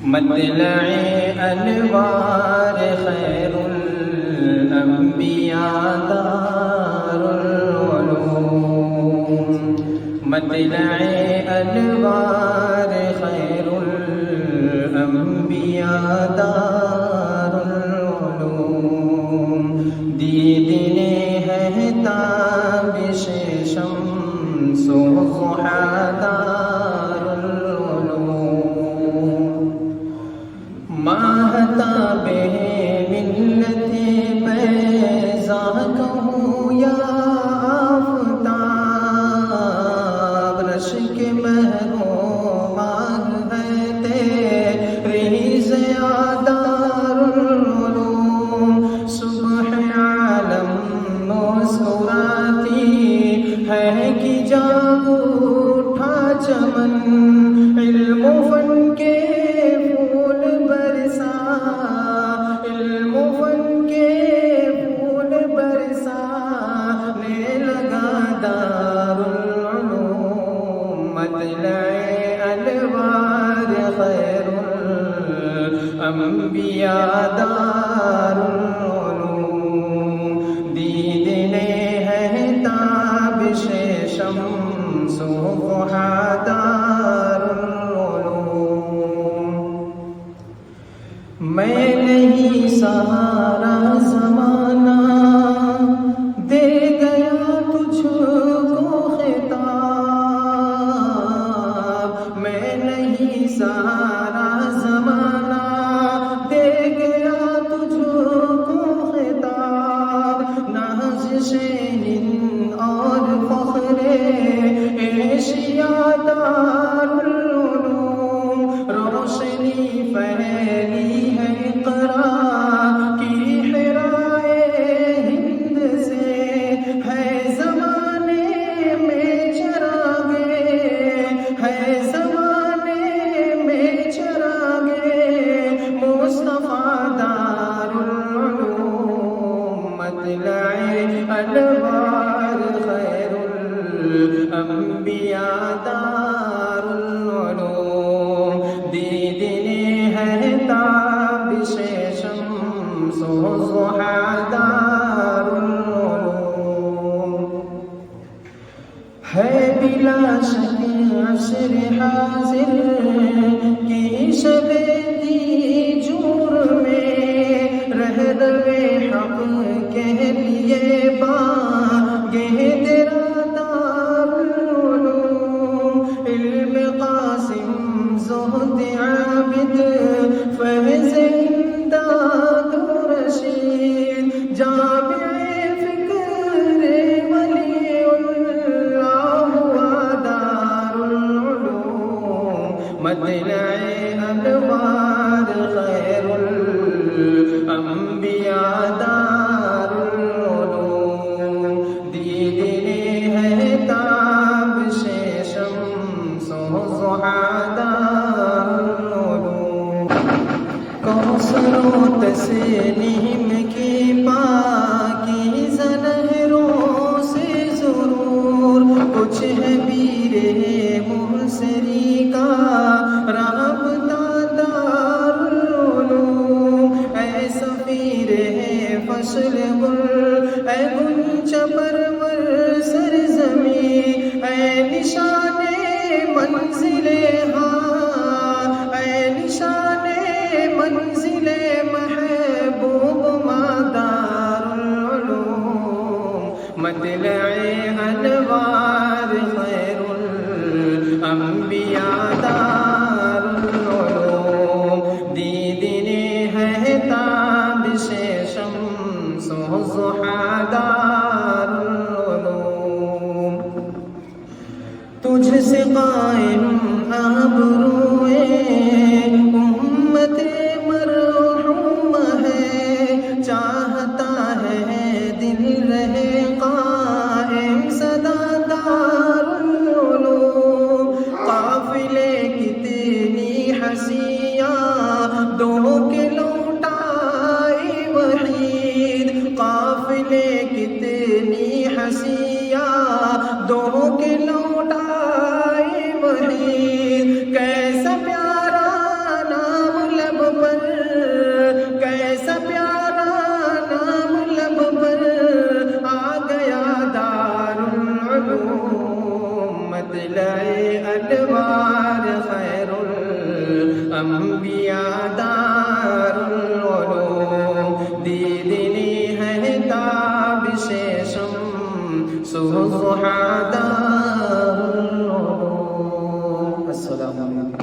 مطلع انوار خیر الانبیاء دار العلوم، مطلع انوار خیر الانبیاء دار العلوم، دیدن ہے تابش شمس و ضحا دار العلوم، ماہتاب ملت بیضا کہوں یا آفتاب، رشک مہر و ماہ ہے تیری ضیاء دار العلوم، صبح عالم مسکراتی ہے کہ جاگ اٹھا چمن، علم و فن کے پھول برسا، علم و فن کے پھول برسانے لگا دار العلوم، مطلع انوار خیر الانبیاء دار العلوم، دیدن ہے تابش شمس و ضحا دار العلوم، میں نہیں سہارا زمانہ دے گیا تجھ کو خطاب، میں نہیں سہارا زمانہ دے گیا تجھ کو خطاب، نازش ہند اور فخر ایشیا دار العلوم، روشنی پھیلی ہے اقرا کی حرائے ہند سے، ہے زمانے میں چراغے، ہے زمانے میں چراغے مصطفیٰ دار العلوم، مطلع انوار خیر الانبیاء دار العلوم، دیدن ہے تابش شمس و ضحا دار العلوم، ہے بلا شک عصر حاضر کی شب دیجور میں، رہرو حق کے لیے باغِ تیرا دار العلوم، علم قاسم زہد عابد فیض امداد و رشید، جامع فکر ولی اللہ ہوا دار العلوم، مطلع انوار خیر الانبیاء دار العلوم، دیدن ہے تابش شمس و ضحا دار العلوم، کوثر و تسنیم کی پاکیزہ نہروں سے ضرور کچھ ہے پیر محسری کا رابطہ دار العلوم، اے سفیر ہے فصل گل، اے غنچہ پرور سرزمین، اے نشان منزل ہاں، اے نشان منزل محبوب انبیاء دارالعلوم دیدنی ہے تابش شمس الضحیٰ دارالعلوم. السلام علیکم.